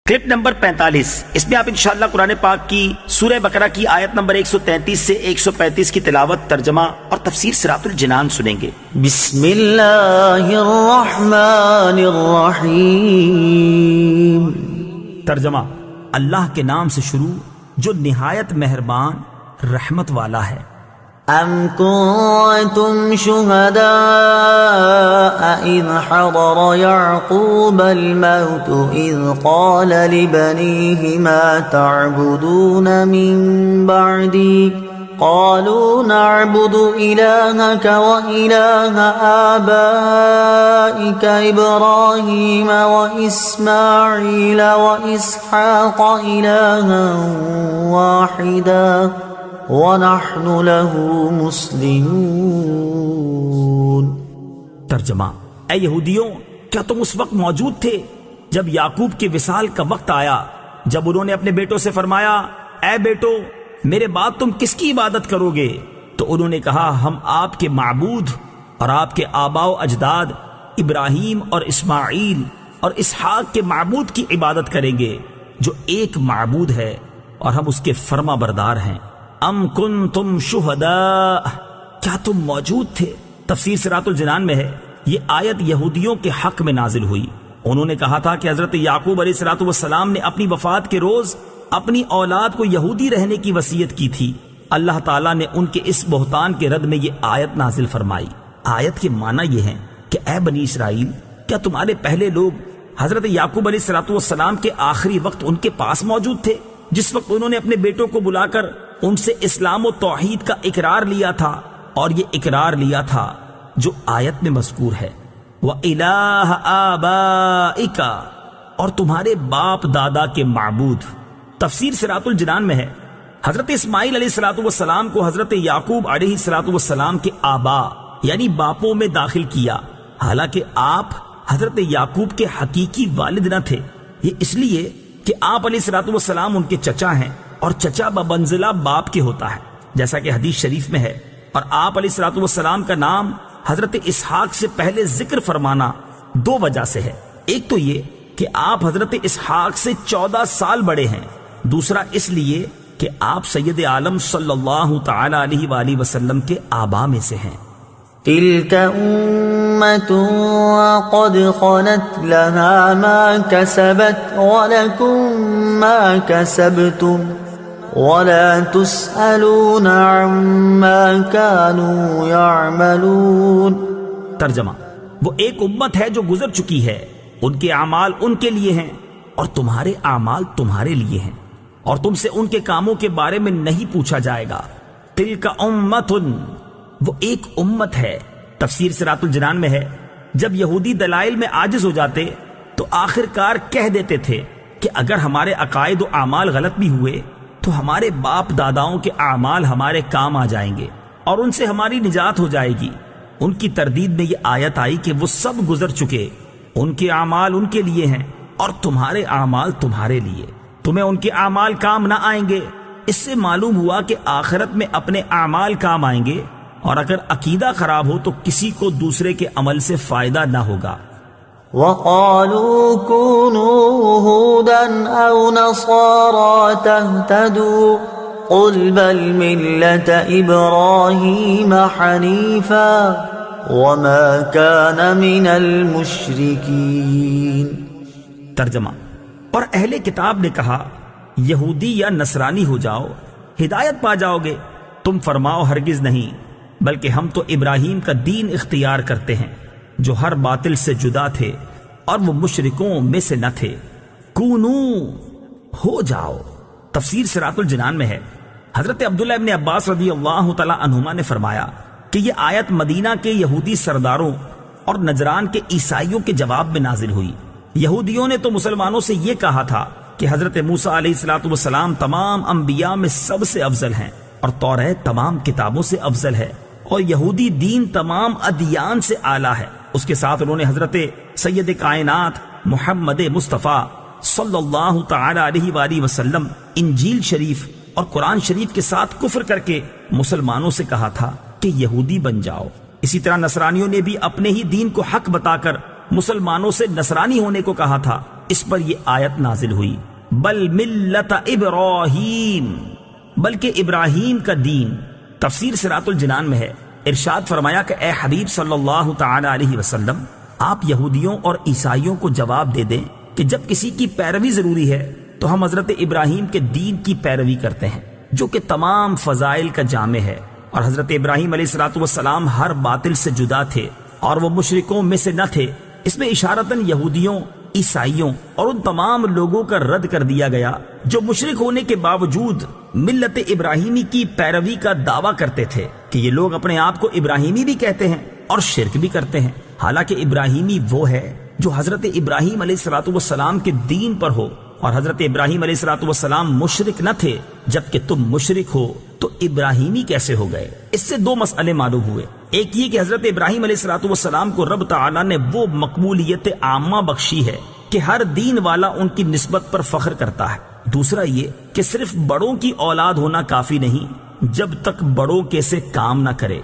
Clip number 45، اس میں آپ انشاءاللہ قرآن پاک کی سورہ بقرہ کی آیت نمبر 133 سے 135 کی تلاوت، ترجمہ اور تفسیر صراط الجنان سنیں گے۔ بسم اللہ الرحمن الرحیم۔ ترجمہ: اللہ کے نام سے شروع جو نہایت مہربان رحمت والا ہے۔ ام کنتم شہداء اذ حضر یعقوب الموت اذ قال لبنیہ ما تعبدون من بعدی قالوا نعبد إلهك وإله آبائك إبراهيم وإسماعيل وإسحاق إلها واحدا وَنَحْنُ لَهُ مُسْلِمُونَ۔ ترجمہ: اے یہودیوں، کیا تم اس وقت موجود تھے جب یعقوب کے وصال کا وقت آیا، جب انہوں نے اپنے بیٹوں سے فرمایا اے بیٹو میرے بعد تم کس کی عبادت کرو گے؟ تو انہوں نے کہا ہم آپ کے معبود اور آپ کے آباء و اجداد ابراہیم اور اسماعیل اور اسحاق کے معبود کی عبادت کریں گے جو ایک معبود ہے اور ہم اس کے فرما بردار ہیں۔ ام کنتم شہداء، کیا تم موجود تھے؟ تفسیر صراط الجنان میں ہے یہ آیت یہودیوں کے حق میں نازل ہوئی۔ انہوں نے کہا تھا کہ حضرت یعقوب علیہ السلام نے اپنی وفات کے روز اپنی اولاد کو یہودی رہنے کی وصیت کی تھی۔ اللہ تعالیٰ نے ان کے اس بہتان کے رد میں یہ آیت نازل فرمائی۔ آیت کے معنی یہ ہیں کہ اے بنی اسرائیل، کیا تمہارے پہلے لوگ حضرت یعقوب علیہ السلام کے آخری وقت ان کے پاس موجود تھے، جس وقت انہوں نے اپنے بیٹوں کو بلا کر ان سے اسلام و توحید کا اقرار لیا تھا، اور یہ اقرار لیا تھا جو آیت میں مذکور ہے وَإِلَٰهَ آبَائِكَ، اور تمہارے باپ دادا کے معبود۔ تفسیر صراط الجنان میں ہے حضرت اسماعیل علیہ السلام کو حضرت یعقوب علیہ السلام کے آبا یعنی باپوں میں داخل کیا، حالانکہ آپ حضرت یعقوب کے حقیقی والد نہ تھے۔ یہ اس لیے کہ آپ علیہ السلام ان کے چچا ہیں، اور چچا بمنزلہ باپ کے ہوتا ہے، جیسا کہ حدیث شریف میں ہے۔ اور آپ علیہ السلام کا نام حضرت اسحاق سے پہلے ذکر فرمانا دو وجہ سے ہے۔ ایک تو یہ کہ آپ حضرت اسحاق سے 14 سال بڑے ہیں، دوسرا اس لیے کہ آپ سید عالم صلی اللہ تعالی علیہ وآلہ وسلم کے آبا میں سے ہیں۔ تلك أمة قد خلت لها ما كسبت ولكم ما كسبتم ولا تسألون عما كانوا يعملون۔ ترجمہ: وہ ایک امت ہے جو گزر چکی ہے، ان کے اعمال ان کے لیے ہیں اور تمہارے اعمال تمہارے لیے ہیں، اور تم سے ان کے کاموں کے بارے میں نہیں پوچھا جائے گا۔ تلک امت، وہ ایک امت ہے۔ تفسیر صراط الجنان میں ہے جب یہودی دلائل میں عاجز ہو جاتے تو آخر کار کہہ دیتے تھے کہ اگر ہمارے عقائد و اعمال غلط بھی ہوئے تو ہمارے باپ داداؤں کے اعمال ہمارے کام آ جائیں گے اور ان سے ہماری نجات ہو جائے گی۔ ان کی تردید میں یہ آیت آئی کہ وہ سب گزر چکے، ان کے اعمال ان کے لیے ہیں اور تمہارے اعمال تمہارے لیے، تمہیں ان کے اعمال کام نہ آئیں گے۔ اس سے معلوم ہوا کہ آخرت میں اپنے اعمال کام آئیں گے، اور اگر عقیدہ خراب ہو تو کسی کو دوسرے کے عمل سے فائدہ نہ ہوگا۔ وَقَالُوا كُونُوا هُودًا أَوْ نَصَارَىٰ تَهْتَدُوا قُلْ بَلْ مِلَّةَ إِبْرَاهِيمَ حَنِيفًا وَمَا كَانَ مِنَ الْمُشْرِكِينَ۔ ترجمہ: اور اہل کتاب نے کہا یہودی یا نصرانی ہو جاؤ، ہدایت پا جاؤ گے۔ تم فرماؤ ہرگز نہیں، بلکہ ہم تو ابراہیم کا دین اختیار کرتے ہیں جو ہر باطل سے جدا تھے اور وہ مشرکوں میں سے نہ تھے۔ کونو، ہو جاؤ۔ تفسیر صراط الجنان میں ہے حضرت عبداللہ ابن عباس رضی اللہ تعالی عنہما نے فرمایا کہ یہ آیت مدینہ کے یہودی سرداروں اور نجران کے عیسائیوں کے جواب میں نازل ہوئی۔ یہودیوں نے تو مسلمانوں سے یہ کہا تھا کہ حضرت موسیٰ علیہ السلام تمام انبیاء میں سب سے افضل ہیں، اور توریت تمام کتابوں سے افضل ہے، اور یہودی دین تمام ادیان سے اعلیٰ ہے۔ اس کے ساتھ انہوں نے حضرت سید کائنات محمد مصطفیٰ صلی اللہ تعالی علیہ وآلہ وسلم، انجیل شریف اور قرآن شریف کے ساتھ کفر کر کے مسلمانوں سے کہا تھا کہ یہودی بن جاؤ۔ اسی طرح نصرانیوں نے بھی اپنے ہی دین کو حق بتا کر مسلمانوں سے نصرانی ہونے کو کہا تھا، اس پر یہ آیت نازل ہوئی، بل ملت ابراہیم، بلکہ ابراہیم کا دین۔ تفسیر صراط الجنان میں ہے، ارشاد فرمایا کہ اے حبیب صلی اللہ تعالی علیہ وسلم، آپ یہودیوں اور عیسائیوں کو جواب دے دیں کہ جب کسی کی پیروی ضروری ہے تو ہم حضرت ابراہیم کے دین کی پیروی کرتے ہیں جو کہ تمام فضائل کا جامع ہے، اور حضرت ابراہیم علیہ السلام ہر باطل سے جدا تھے اور وہ مشرکوں میں سے نہ تھے۔ اس میں اشارتاً یہودیوں، عیسائیوں اور ان تمام لوگوں کا رد کر دیا گیا جو مشرک ہونے کے باوجود ملت ابراہیمی کی پیروی کا دعویٰ کرتے تھے کہ یہ لوگ اپنے آپ کو ابراہیمی بھی کہتے ہیں اور شرک بھی کرتے ہیں، حالانکہ ابراہیمی وہ ہے جو حضرت ابراہیم علیہ السلام کے دین پر ہو، اور حضرت ابراہیم علیہ السلام مشرک نہ تھے، جبکہ تم مشرک ہو تو ابراہیمی کیسے ہو گئے؟ اس سے دو مسئلے معلوم ہوئے، ایک یہ کہ حضرت ابراہیم علیہ السلام کو رب تعالیٰ نے وہ مقبولیت عامہ بخشی ہے کہ ہر دین والا ان کی نسبت پر فخر کرتا ہے، دوسرا یہ کہ صرف بڑوں کی اولاد ہونا کافی نہیں جب تک بڑوں کے سے کام نہ کرے،